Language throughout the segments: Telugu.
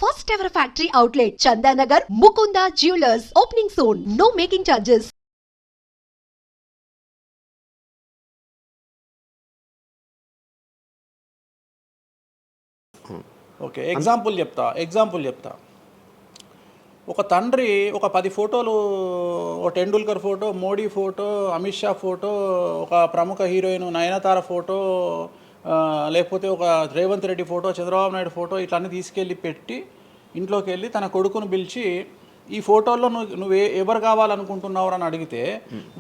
first ever factory outlet, Chandanagar, Mukunda Jewelers, opening soon. No making charges. Okay, example చెప్తా. ఒక తండ్రి ఒక 10 ఫోటోలు, ఒక Tendulkar photo, Modi photo, Amit Shah photo, ఒక ప్రముఖ హీరోయిన్ నయనతార ఫోటో, లేకపోతే ఒక రేవంత్ రెడ్డి ఫోటో, చంద్రబాబు నాయుడు ఫోటో ఇట్లన్నీ తీసుకెళ్ళి పెట్టి ఇంట్లోకి వెళ్ళి తన కొడుకును పిలిచి ఈ ఫోటోల్లో నువ్వు ఎవరు కావాలనుకుంటున్నావు అని అడిగితే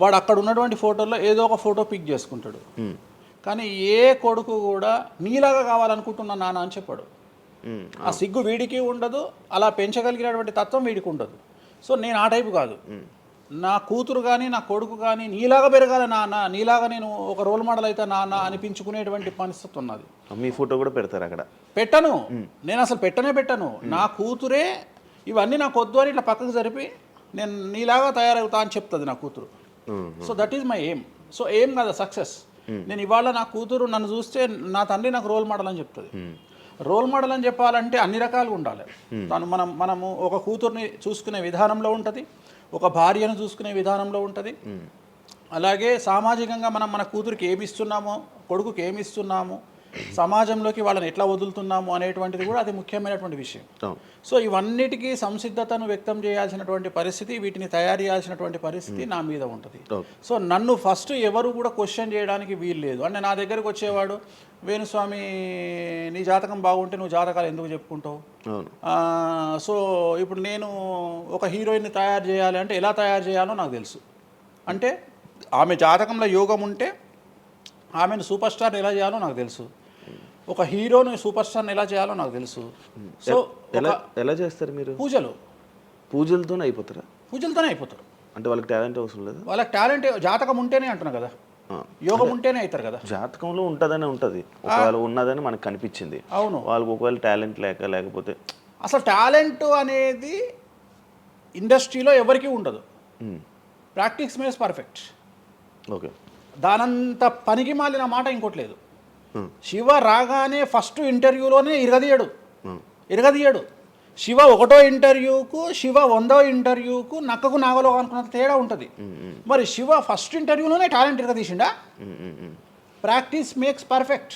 వాడు అక్కడ ఉన్నటువంటి ఫోటోల్లో ఏదో ఒక ఫోటో పిక్ చేసుకుంటాడు. కానీ ఏ కొడుకు కూడా నీలాగా కావాలనుకుంటున్నా నాన్న అని చెప్పాడు. ఆ సిగ్గు వీడికి ఉండదు, అలా పెంచగలిగినటువంటి తత్వం వీడికి ఉండదు. సో నేను ఆ టైపు కాదు. నా కూతురు కానీ నా కొడుకు కానీ నీలాగా పెరగాలి నాన్న, నీలాగా నేను ఒక రోల్ మోడల్ అయితే నాన్న అనిపించుకునేటువంటి పరిస్థితి ఉన్నది. మీ ఫోటో కూడా పెడతారు అక్కడ? పెట్టను, నేను అసలు పెట్టను. నా కూతురే ఇవన్నీ నాకు వద్దు అని ఇట్లా పక్కకు జరిపి నేను నీలాగా తయారవుతా అని చెప్తుంది నా కూతురు. So that is my aim. So aim కదా సక్సెస్. నేను ఇవాళ నా కూతురు నన్ను చూస్తే నా తండ్రి నాకు రోల్ మోడల్ అని చెప్తుంది. రోల్ మోడల్ అని చెప్పాలంటే అన్ని రకాలుగా ఉండాలి. మనము ఒక కూతుర్ని చూసుకునే విధానంలో ఉంటుంది, ఒక భార్యను చూసుకునే విధానంలో ఉంటుంది. అలాగే సామాజికంగా మనం మన కూతురికి ఏమి ఇస్తున్నామో, కొడుకుకి ఏమి ఇస్తున్నాము, సమాజంలోకి వాళ్ళని ఎట్లా వదులుతున్నాము అనేటువంటిది కూడా అది ముఖ్యమైనటువంటి విషయం. సో ఇవన్నిటికీ సంసిద్ధతను వ్యక్తం చేయాల్సినటువంటి పరిస్థితి, వీటిని తయారు చేయాల్సినటువంటి పరిస్థితి నా మీద ఉంటుంది. సో నన్ను ఫస్ట్ ఎవరు కూడా క్వశ్చన్ చేయడానికి వీలు లేదు. అంటే నా దగ్గరకు వచ్చేవాడు, వేణుస్వామి నీ జాతకం బాగుంటే నువ్వు జాతకాలు ఎందుకు చెప్పుకుంటావు? సో ఇప్పుడు నేను ఒక హీరోయిన్ని తయారు చేయాలి అంటే ఎలా తయారు చేయాలో నాకు తెలుసు. అంటే ఆమె జాతకంలో యోగం ఉంటే ఆమెను సూపర్ స్టార్ ఎలా చేయాలో నాకు తెలుసు, ఒక హీరోని సూపర్ స్టార్ని ఎలా చేయాలో నాకు తెలుసు. సో ఎలా చేస్తారు మీరు? పూజలతోనే అయిపోతారు. అంటే వాళ్ళకి టాలెంట్ అవసరం లేదు? వాళ్ళకి టాలెంట్ జాతకం ఉంటేనే అంటున్నా కదా, యోగం ఉంటేనే అవుతారు కదా. జాతకంలో ఉంటుందని ఉంటుంది, ఒకవేళ ఉన్నదని మనకు కనిపించింది. అవును, వాళ్ళకి ఒకవేళ టాలెంట్ లేకపోతే అసలు టాలెంట్ అనేది ఇండస్ట్రీలో ఎవరికీ ఉండదు. Practice makes perfect. ఓకే, దానంత పనికి మాలిన మాట ఇంకోటి లేదు. శివ రాగానే ఫస్ట్ ఇంటర్వ్యూలోనే ఇరగదీయడు. శివ 1వ ఇంటర్వ్యూకు, శివ 100వ ఇంటర్వ్యూకు నక్కకు నాగలో అనుకున్నంత తేడా ఉంటుంది. మరి శివ ఫస్ట్ ఇంటర్వ్యూలోనే టాలెంట్ ఇరగదీసిండా? Practice makes perfect.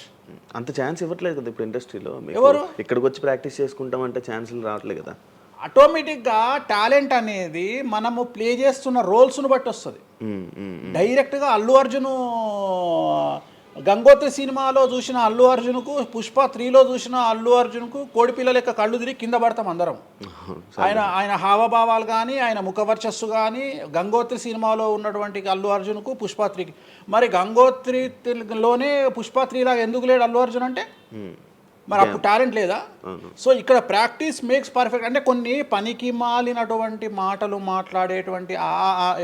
అంత ఛాన్స్ ఇవ్వట్లేదు కదా ఇప్పుడు ఇండస్ట్రీలో. ఎవరు ఇక్కడికి వచ్చి ప్రాక్టీస్ చేసుకుంటామంటే ఛాన్సులు రావట్లేదు కదా. ఆటోమేటిక్గా టాలెంట్ అనేది మనము ప్లే చేస్తున్న రోల్స్ను బట్టి వస్తుంది. డైరెక్ట్గా అల్లు అర్జున్ గంగోత్రి సినిమాలో చూసిన అల్లు అర్జున్కు, పుష్ప 3లో చూసిన అల్లు అర్జున్కు కోడిపిల్ల లెక్క కళ్ళు తిరిగి కింద పడతాం అందరం. ఆయన హావభావాలు కానీ, ఆయన ముఖవర్చస్సు కానీ, గంగోత్రి సినిమాలో ఉన్నటువంటి అల్లు అర్జున్కు, పుష్ప 3కి. మరి గంగోత్రిలోనే పుష్ప 3 లాగా ఎందుకు లేడు అల్లు అర్జున్ అంటే? మరి అప్పుడు టాలెంట్ లేదా? సో ఇక్కడ ప్రాక్టీస్ మేక్స్ పర్ఫెక్ట్. అంటే కొన్ని పనికి మాలినటువంటి మాటలు మాట్లాడేటువంటి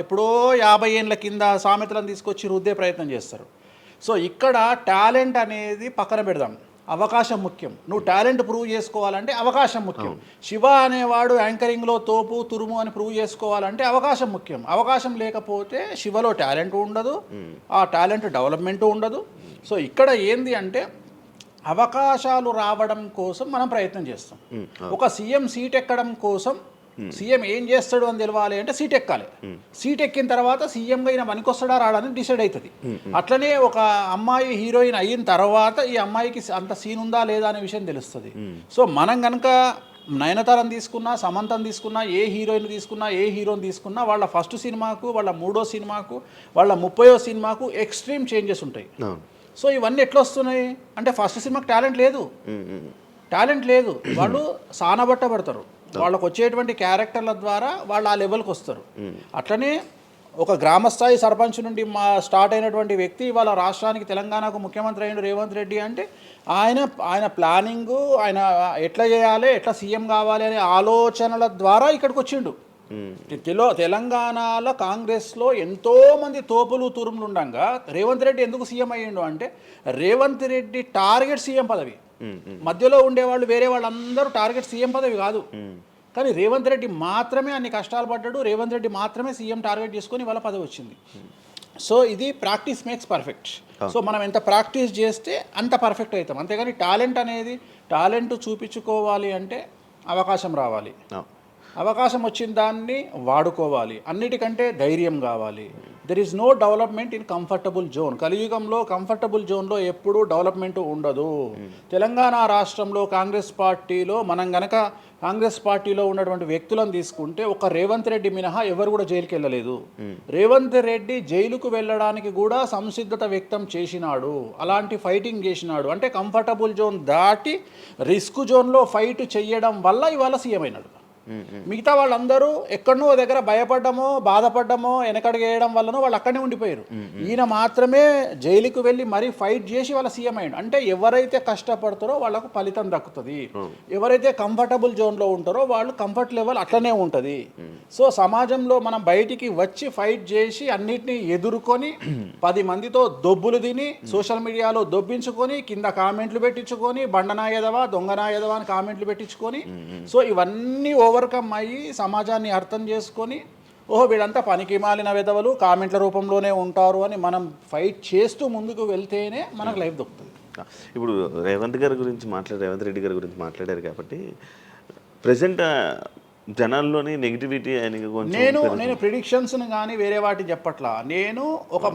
ఎప్పుడో 50 ఏళ్ళ కింద సామెతలను తీసుకొచ్చి రుద్దే ప్రయత్నం చేస్తారు. సో ఇక్కడ టాలెంట్ అనేది పక్కన పెడదాం, అవకాశం ముఖ్యం. నువ్వు టాలెంట్ ప్రూవ్ చేసుకోవాలంటే అవకాశం ముఖ్యం. శివ అనేవాడు యాంకరింగ్లో తోపు తురుము అని ప్రూవ్ చేసుకోవాలంటే అవకాశం ముఖ్యం. అవకాశం లేకపోతే శివలో టాలెంట్ ఉండదు, ఆ టాలెంట్ డెవలప్మెంట్ ఉండదు. సో ఇక్కడ ఏంది అంటే అవకాశాలు రావడం కోసం మనం ప్రయత్నం చేస్తాం. ఒక సీఎం సీట్ ఎక్కడం కోసం సీఎం ఏం చేస్తాడు అని తెలవాలి అంటే సీట్ ఎక్కాలి. సీట్ ఎక్కిన తర్వాత సీఎంగా ఈయన పనికొస్తాడా రాడని డిసైడ్ అవుతుంది. అట్లనే ఒక అమ్మాయి హీరోయిన్ అయిన తర్వాత ఈ అమ్మాయికి అంత సీన్ ఉందా లేదా అనే విషయం తెలుస్తుంది. సో మనం కనుక నయనతారని తీసుకున్నా, సమంతని తీసుకున్నా, ఏ హీరోయిన్ తీసుకున్నా, ఏ హీరోని తీసుకున్నా, వాళ్ళ ఫస్ట్ సినిమాకు, వాళ్ళ 3వ సినిమాకు, వాళ్ళ 30వ సినిమాకు ఎక్స్ట్రీమ్ చేంజెస్ ఉంటాయి. సో ఇవన్నీ ఎట్లా వస్తున్నాయి అంటే ఫస్ట్ సినిమాకి టాలెంట్ లేదు, వాళ్ళు సానబట్టబడతారు. వాళ్ళకు వచ్చేటువంటి క్యారెక్టర్ల ద్వారా వాళ్ళు ఆ లెవెల్కి వస్తారు. అట్లనే ఒక గ్రామస్థాయి సర్పంచ్ నుండి స్టార్ట్ అయినటువంటి వ్యక్తి వాళ్ళ రాష్ట్రానికి, తెలంగాణకు ముఖ్యమంత్రి అయిన రేవంత్ రెడ్డి అంటే ఆయన ప్లానింగు, ఆయన ఎట్లా చేయాలి, ఎట్లా సీఎం కావాలి అనే ఆలోచనల ద్వారా ఇక్కడికి వచ్చిండు. తెలంగాణలో కాంగ్రెస్లో ఎంతోమంది తోపులు తురుములు ఉండగా రేవంత్ రెడ్డి ఎందుకు సీఎం అయ్యిండు అంటే రేవంత్ రెడ్డి టార్గెట్ సీఎం పదవి. మధ్యలో ఉండేవాళ్ళు వేరే వాళ్ళందరూ టార్గెట్ సీఎం పదవి కాదు. కానీ రేవంత్ రెడ్డి మాత్రమే అన్ని కష్టాలు పడ్డాడు, రేవంత్ రెడ్డి మాత్రమే సీఎం టార్గెట్ చేసుకొని వాళ్ళ పదవి వచ్చింది. సో ఇది ప్రాక్టీస్ మేక్స్ పర్ఫెక్ట్. సో మనం ఎంత ప్రాక్టీస్ చేస్తే అంత పర్ఫెక్ట్ అవుతాం. అంతేగాని టాలెంట్ చూపించుకోవాలి అంటే అవకాశం రావాలి. అవకాశం వచ్చిన దాన్ని వాడుకోవాలి. అన్నిటికంటే ధైర్యం కావాలి. There is no development in comfortable zone. కలియుగంలో కంఫర్టబుల్ జోన్లో ఎప్పుడూ డెవలప్మెంట్ ఉండదు. తెలంగాణ రాష్ట్రంలో కాంగ్రెస్ పార్టీలో మనం గనక కాంగ్రెస్ పార్టీలో ఉన్నటువంటి వ్యక్తులను తీసుకుంటే ఒక రేవంత్ రెడ్డి మినహా ఎవరు కూడా జైలుకి వెళ్ళలేదు. రేవంత్ రెడ్డి జైలుకు వెళ్ళడానికి కూడా సంసిద్ధత వ్యక్తం చేసినాడు, అలాంటి ఫైటింగ్ చేసినాడు. అంటే కంఫర్టబుల్ జోన్ దాటి రిస్క్ జోన్లో ఫైట్ చేయడం వల్ల ఇవాళ సీఎం అయినాడు. మిగతా వాళ్ళందరూ ఎక్కడనో దగ్గర భయపడ్డమో బాధపడ్డమో వెనకడికి వేయడం వల్లనో వాళ్ళు అక్కడనే ఉండిపోయారు. ఈయన మాత్రమే జైలుకు వెళ్ళి మరీ ఫైట్ చేసి వాళ్ళ సీఎం అయ్యాడు. అంటే ఎవరైతే కష్టపడతారో వాళ్ళకు ఫలితం దక్కుతుంది. ఎవరైతే కంఫర్టబుల్ జోన్లో ఉంటారో వాళ్ళు కంఫర్ట్ లెవెల్ అట్లనే ఉంటుంది. సో సమాజంలో మనం బయటికి వచ్చి ఫైట్ చేసి అన్నిటినీ ఎదుర్కొని 10 మందితో దొబ్బులు తిని సోషల్ మీడియాలో దొబ్బించుకొని కింద కామెంట్లు పెట్టించుకొని బండనాయదవా దొంగనాయదవా అని కామెంట్లు పెట్టించుకొని సో ఇవన్నీ ఓవర్కమ్ అయ్యి సమాజాన్ని అర్థం చేసుకొని ఓహో వీళ్ళంతా పనికి మాలిన విధవలు కామెంట్ల రూపంలోనే ఉంటారు అని మనం ఫైట్ చేస్తూ ముందుకు వెళ్తేనే మనకు లైఫ్ దొరుకుతుంది. ఇప్పుడు రేవంత్ రెడ్డి గారి గురించి మాట్లాడారు కాబట్టి ప్రజెంట్ జనాల్లోని నెగిటివిటీ నేను ప్రిడిక్షన్స్ని కానీ వేరే వాటి చెప్పట్లా. నేను ఒక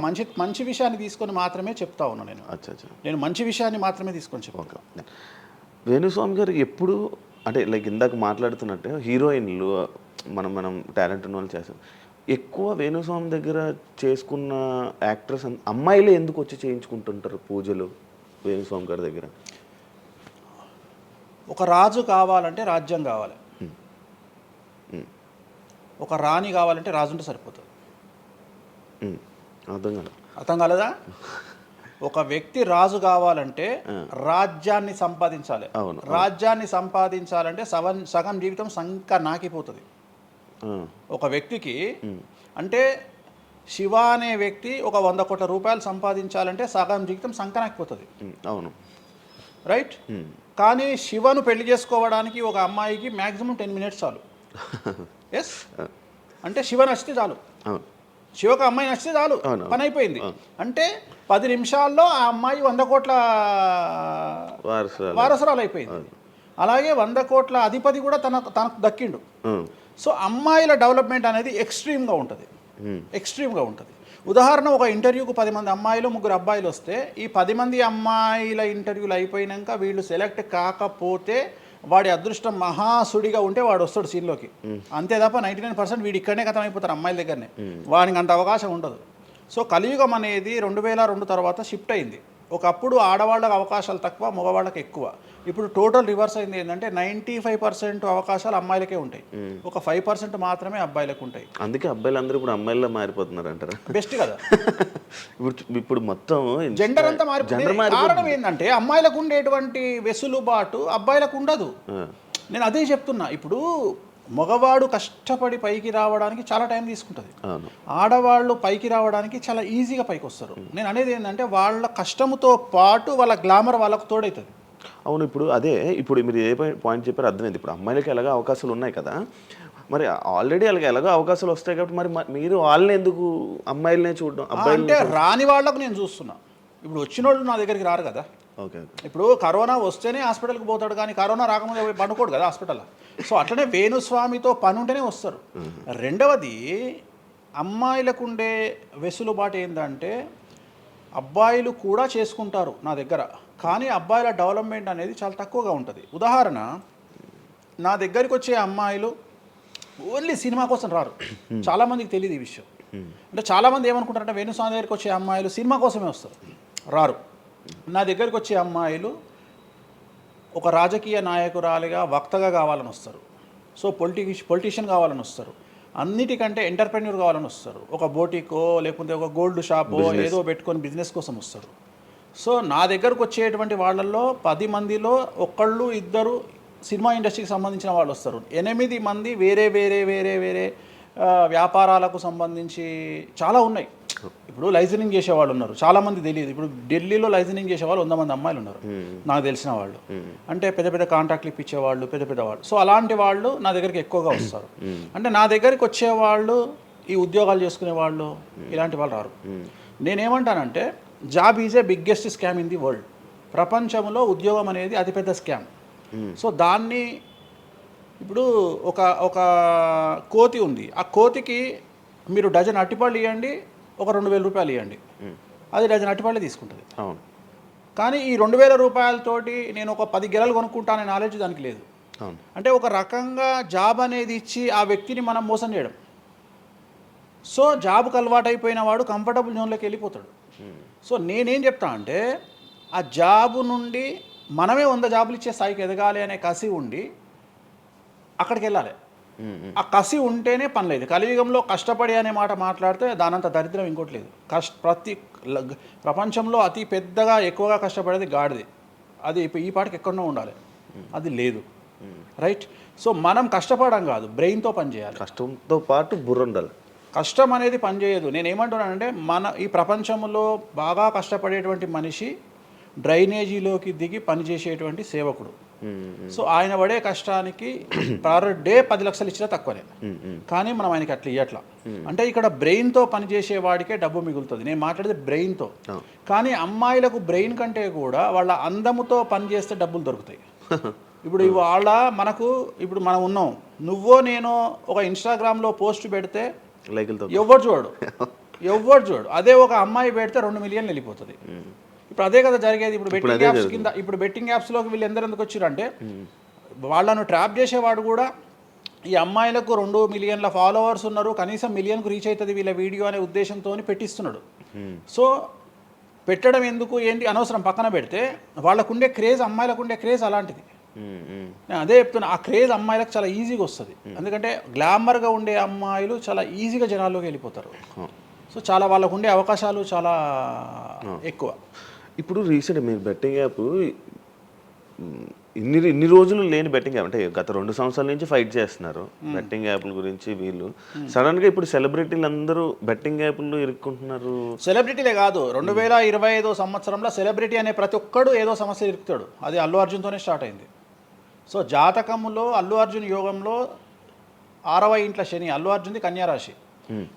మంచి విషయాన్ని తీసుకొని మాత్రమే చెప్తా ఉన్నాను. నేను మంచి విషయాన్ని మాత్రమే తీసుకొని చెప్పాను. వేణుస్వామి గారు ఎప్పుడు అంటే లైక్ ఇందాక మాట్లాడుతున్నట్టు హీరోయిన్లు మనం టాలెంట్ ఉన్న వాళ్ళు చేస్తాం. ఎక్కువ వేణుస్వామి దగ్గర చేసుకున్న యాక్టర్స్ అమ్మాయిలే ఎందుకు వచ్చి చేయించుకుంటుంటారు పూజలు వేణుస్వామి గారి దగ్గర? ఒక రాజు కావాలంటే రాజ్యం కావాలి, ఒక రాణి కావాలంటే రాజు ఉంటే సరిపోతుంది. అర్థం కాలేదా? ఒక వ్యక్తి రాజు కావాలంటే రాజ్యాన్ని సంపాదించాలి. రాజ్యాన్ని సంపాదించాలంటే సగం జీవితం సంక నాకిపోతుంది ఒక వ్యక్తికి. అంటే శివ అనే వ్యక్తి ఒక 100 కోట్ల రూపాయలు సంపాదించాలంటే సగం జీవితం సంక నాకిపోతుంది. అవును, రైట్. కానీ శివను పెళ్లి చేసుకోవడానికి ఒక అమ్మాయికి మ్యాక్సిమం 10 మినిట్స్ చాలు. ఎస్, అంటే శివ నచ్చితే చాలు, శివకు అమ్మాయి నచ్చితే చాలు, పని అయిపోయింది. అంటే 10 నిమిషాల్లో ఆ అమ్మాయి 100 కోట్ల వారసురాలు అయిపోయింది. అలాగే 100 కోట్ల అధిపతి కూడా తనకు దక్కిండు. సో అమ్మాయిల డెవలప్మెంట్ అనేది ఎక్స్ట్రీమ్గా ఉంటుంది. ఉదాహరణ, ఒక ఇంటర్వ్యూకు 10 మంది అమ్మాయిలు 3 అబ్బాయిలు వస్తే ఈ 10 మంది అమ్మాయిల ఇంటర్వ్యూలు అయిపోయినాక వీళ్ళు సెలెక్ట్ కాకపోతే వాడి అదృష్టం మహాసుడిగా ఉంటే వాడు వస్తాడు సీన్లోకి. అంతే తప్ప 99% వీడు ఇక్కడనే కథం అయిపోతారు అమ్మాయిల దగ్గరనే. వాడికి అంత అవకాశం ఉండదు. సో కలియుగం అనేది 2002 తర్వాత షిఫ్ట్ అయింది. ఒకప్పుడు ఆడవాళ్ళకి అవకాశాలు తక్కువ, మగవాళ్ళకి ఎక్కువ. ఇప్పుడు టోటల్ రివర్స్ అయింది. ఏంటంటే 95% అవకాశాలు అమ్మాయిలకే ఉంటాయి, ఒక 5% మాత్రమే అబ్బాయిలకు ఉంటాయి. అందుకే అబ్బాయిలు అందరూ ఇప్పుడు అమ్మాయిల్లో మారిపోతున్నారు అంటారా? బెస్ట్ కదా. ఇప్పుడు మొత్తం జెండర్ అంతా మారిపోయింది. కారణం ఏంటంటే అమ్మాయిలకు ఉండేటువంటి వెసులుబాటు అబ్బాయిలకు ఉండదు. నేను అదే చెప్తున్నా. ఇప్పుడు మగవాడు కష్టపడి పైకి రావడానికి చాలా టైం తీసుకుంటుంది, ఆడవాళ్ళు పైకి రావడానికి చాలా ఈజీగా పైకి వస్తారు. నేను అనేది ఏంటంటే వాళ్ళ కష్టముతో పాటు వాళ్ళ గ్లామర్ వాళ్ళకు తోడవుతుంది. అవును, ఇప్పుడు మీరు ఏ పాయింట్ చెప్పారో అర్థమైంది. ఇప్పుడు అమ్మాయిలకి ఎలాగో అవకాశాలు ఉన్నాయి కదా, మరి ఆల్రెడీ వాళ్ళకి ఎలాగో అవకాశాలు వస్తాయి కాబట్టి మరి మీరు వాళ్ళని ఎందుకు అమ్మాయిలనే చూడడం? అబ్బాయిలు అంటే రాని వాళ్ళకు నేను చూస్తున్నా. ఇప్పుడు వచ్చిన వాళ్ళు నా దగ్గరికి రారు కదా. ఇప్పుడు కరోనా వస్తేనే హాస్పిటల్కి పోతాడు, కానీ కరోనా రాకముందే పండుకోడు కదా హాస్పిటల్. సో అట్లనే వేణుస్వామితో పని ఉంటేనే వస్తారు. రెండవది, అమ్మాయిలకు ఉండే వెసులుబాటు ఏంటంటే అబ్బాయిలు కూడా చేసుకుంటారు నా దగ్గర, కానీ అబ్బాయిల డెవలప్మెంట్ అనేది చాలా తక్కువగా ఉంటుంది. ఉదాహరణ, నా దగ్గరికి వచ్చే అమ్మాయిలు ఓన్లీ సినిమా కోసం రారు. చాలామందికి తెలియదు ఈ విషయం. అంటే చాలామంది ఏమనుకుంటారంటే వేణుస్వామి దగ్గరికి వచ్చే అమ్మాయిలు సినిమా కోసమే వస్తారు, రారు. నా దగ్గరికి వచ్చే అమ్మాయిలు ఒక రాజకీయ నాయకురాలిగా వక్తగా కావాలని వస్తారు. సో పొలిటీషియన్ కావాలని వస్తారు. అన్నిటికంటే ఎంటర్ప్రెన్యూర్ కావాలని వస్తారు. ఒక బోటికో లేకపోతే ఒక గోల్డ్ షాపో ఏదో పెట్టుకొని బిజినెస్ కోసం వస్తారు. సో నా దగ్గరకు వచ్చేటువంటి వాళ్ళల్లో 10 మందిలో 1-2 సినిమా ఇండస్ట్రీకి సంబంధించిన వాళ్ళు వస్తారు. 8 మంది వేరే వేరే వేరే వేరే వ్యాపారాలకు సంబంధించి చాలా ఉన్నాయి. ఇప్పుడు లైసెన్సింగ్ చేసేవాళ్ళు ఉన్నారు, చాలామంది తెలియదు. ఇప్పుడు ఢిల్లీలో లైసెన్సింగ్ చేసేవాళ్ళు 100 మంది అమ్మాయిలు ఉన్నారు నాకు తెలిసిన వాళ్ళు. అంటే పెద్ద పెద్ద కాంట్రాక్ట్లు ఇప్పించేవాళ్ళు, పెద్ద వాళ్ళు. సో అలాంటి వాళ్ళు నా దగ్గరికి ఎక్కువగా వస్తారు. అంటే నా దగ్గరికి వచ్చేవాళ్ళు ఈ ఉద్యోగాలు చేసుకునే వాళ్ళు, ఇలాంటి వాళ్ళు రారు. నేనేమంటానంటే job is a biggest scam in the world. ప్రపంచంలో ఉద్యోగం అనేది అతిపెద్ద స్కామ్. సో దాన్ని ఇప్పుడు ఒక ఒక కోతి ఉంది, ఆ కోతికి మీరు డజన్ అట్టిపళ్ళు ఇవ్వండి, ఒక 2,000 రూపాయలు ఇవ్వండి, అది డజన్ అట్టిపళ్ళే తీసుకుంటుంది. అవును. కానీ ఈ 2,000 రూపాయలతోటి నేను ఒక 10 గెలలు కొనుక్కుంటానే నాలెడ్జ్ దానికి లేదు. అవును. అంటే ఒక రకంగా జాబ్ అనేది ఇచ్చి ఆ వ్యక్తిని మనం మోసం చేయడం. సో జాబ్కి అలవాటు అయిపోయిన వాడు కంఫర్టబుల్ జోన్లోకి వెళ్ళిపోతాడు. సో నేనేం చెప్తా అంటే ఆ జాబు నుండి మనమే 100 జాబులు ఇచ్చే స్థాయికి ఎదగాలి అనే కసి ఉండి అక్కడికి వెళ్ళాలి. ఆ కసి ఉంటేనే పని లేదు. కలియుగంలో కష్టపడి అనే మాట మాట్లాడితే దానంత దరిద్రం ఇంకోటి లేదు. ప్రపంచంలో అతి పెద్దగా ఎక్కువగా కష్టపడేది గాడిది. అది ఈ పాటికి ఎక్కడో ఉండాలి, అది లేదు. రైట్. సో మనం కష్టపడడం కాదు, బ్రెయిన్తో పని చేయాలి. కష్టంతో పాటు బుర్ర ఉండాలి. కష్టం అనేది పని చేయదు. నేను ఏమంటున్నానంటే మన ఈ ప్రపంచంలో బాగా కష్టపడేటువంటి మనిషి డ్రైనేజీలోకి దిగి పనిచేసేటువంటి సేవకుడు. సో ఆయన పడే కష్టానికి పర్ డే 10 లక్షలు ఇచ్చినా తక్కువనే. కానీ మనం ఆయనకి అట్లా ఇవ్వట్లా. అంటే ఇక్కడ బ్రెయిన్తో పనిచేసే వాడికే డబ్బు మిగులుతుంది. నేను మాట్లాడేది బ్రెయిన్తో. కానీ అమ్మాయిలకు బ్రెయిన్ కంటే కూడా వాళ్ళ అందముతో పనిచేస్తే డబ్బులు దొరుకుతాయి. ఇప్పుడు వాళ్ళ మనకు ఇప్పుడు మనం ఉన్నాం, నువ్వో నేను ఒక ఇన్స్టాగ్రామ్లో పోస్ట్ పెడితే ఎవ్వరు చూడు. అదే ఒక అమ్మాయి పెడితే 2 మిలియన్లు వెళ్ళిపోతుంది. ఇప్పుడు అదే కదా జరిగేది. ఇప్పుడు బెట్టింగ్ యాప్స్లోకి వీళ్ళు ఎందుకు వచ్చారంటే వాళ్ళను ట్రాప్ చేసేవాడు కూడా ఈ అమ్మాయిలకు 2 మిలియన్ల ఫాలోవర్స్ ఉన్నారు, కనీసం మిలియన్కు రీచ్ అవుతుంది వీళ్ళ వీడియో అనే ఉద్దేశంతో పెట్టిస్తున్నాడు. సో పెట్టడం ఎందుకు ఏంటి అనవసరం పక్కన పెడితే వాళ్ళకుండే క్రేజ్, అమ్మాయిలకు క్రేజ్ అలాంటిది. నేను అదే చెప్తున్నా, ఆ క్రేజ్ అమ్మాయిలకు చాలా ఈజీగా వస్తుంది. ఎందుకంటే గ్లామర్గా ఉండే అమ్మాయిలు చాలా ఈజీగా జనాల్లోకి వెళ్ళిపోతారు. సో చాలా వాళ్ళకు ఉండే అవకాశాలు చాలా ఎక్కువ. ఇప్పుడు రీసెంట్ మీరు బెట్టింగ్ యాప్ ఇన్ని రోజులు లేని బెట్టింగ్ యాప్, అంటే గత 2 సంవత్సరాల నుంచి ఫైట్ చేస్తున్నారు బెట్టింగ్ యాప్ల గురించి. వీళ్ళు సడన్గా ఇప్పుడు సెలబ్రిటీలు అందరూ బెట్టింగ్ యాప్లు ఇరుక్కుంటున్నారు. సెలబ్రిటీలే కాదు, 2025 సంవత్సరంలో సెలబ్రిటీ అనే ప్రతి ఒక్కడు ఏదో సమస్య ఇరుకుతాడు. అది అల్లు అర్జున్తోనే స్టార్ట్ అయింది. సో జాతకంలో అల్లు అర్జున్ యోగంలో 6వ ఇంట్లో శని, అల్లు అర్జున్ది కన్యారాశి.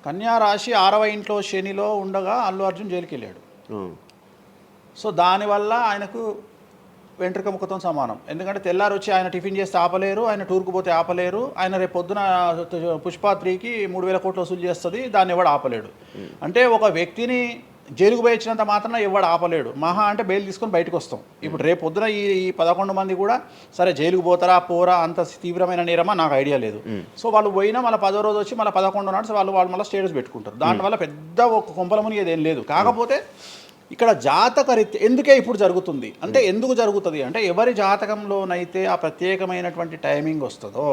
కన్యారాశి 6వ ఇంట్లో శనిలో ఉండగా అల్లు అర్జున్ జైలుకి వెళ్ళాడు. సో దానివల్ల ఆయనకు వెంట్రుక ముక్కతో సమానం. ఎందుకంటే తెల్లారు వచ్చి ఆయన టిఫిన్ చేస్తే ఆపలేరు, ఆయన టూర్కు పోతే ఆపలేరు, ఆయన రేపు పొద్దున పుష్ప 3కి 3,000 కోట్లు వసూలు చేస్తుంది, దాన్ని ఎవడు ఆపలేడు. అంటే ఒక వ్యక్తిని జైలుకు పోయి వచ్చినంత మాత్రం ఎవడు ఆపలేడు. మహా అంటే బెయిల్ తీసుకొని బయటకు వస్తాం. ఇప్పుడు రేపు పొద్దున ఈ 11 మంది కూడా సరే జైలుకు పోతారా పోరా అంత తీవ్రమైన నేరమా నాకు ఐడియా లేదు. సో వాళ్ళు పోయినా మళ్ళీ 10వ రోజు వచ్చి మళ్ళీ 11 నాడు వాళ్ళు మళ్ళీ స్టేటస్ పెట్టుకుంటారు. దానివల్ల పెద్ద ఒక కొంపలముని ఏదేం లేదు. కాకపోతే ఇక్కడ జాతక రీత్యా ఎందుకే ఇప్పుడు జరుగుతుంది అంటే, ఎందుకు జరుగుతుంది అంటే ఎవరి జాతకంలోనైతే ఆ ప్రత్యేకమైనటువంటి టైమింగ్ వస్తుందో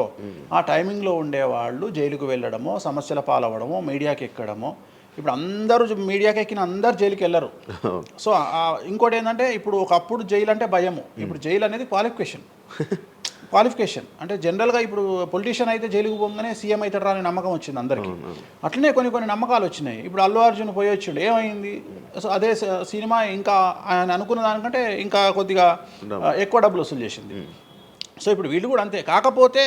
ఆ టైమింగ్లో ఉండేవాళ్ళు జైలుకు వెళ్ళడమో, సమస్యల పాలవడమో, మీడియాకి ఎక్కడమో. ఇప్పుడు అందరూ మీడియాకి ఎక్కిన అందరు జైలుకి వెళ్ళరు. సో ఇంకోటి ఏంటంటే, ఇప్పుడు ఒకప్పుడు జైలు అంటే భయము, ఇప్పుడు జైలు అనేది క్వాలిఫికేషన్. అంటే జనరల్గా ఇప్పుడు పొలిటీషియన్ అయితే జైలుకు పోగానే సీఎం అవుతాడు అనే నమ్మకం వచ్చింది అందరికీ. అట్లనే కొన్ని నమ్మకాలు వచ్చినాయి. ఇప్పుడు అల్లు అర్జున్ పోయి వచ్చాడు, ఏమైంది? సో అదే సినిమా ఇంకా ఆయన అనుకున్న దానికంటే ఇంకా కొద్దిగా ఎక్కువ డబ్బులు వసూలు చేసింది. సో ఇప్పుడు వీళ్ళు కూడా అంతే. కాకపోతే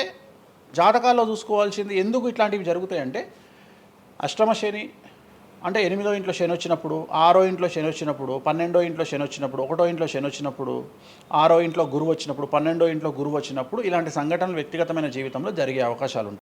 జాతకాల్లో చూసుకోవాల్సింది ఎందుకు ఇట్లాంటివి జరుగుతాయంటే, అష్టమ శని అంటే 8వ ఇంట్లో శని వచ్చినప్పుడు, 6వ ఇంట్లో శని వచ్చినప్పుడు, 12వ ఇంట్లో శని వచ్చినప్పుడు, 1వ ఇంట్లో శని వచ్చినప్పుడు, 6వ ఇంట్లో గురువు వచ్చినప్పుడు, 12వ ఇంట్లో గురువు వచ్చినప్పుడు ఇలాంటి సంఘటనలు వ్యక్తిగతమైన జీవితంలో జరిగే అవకాశాలు ఉంటాయి.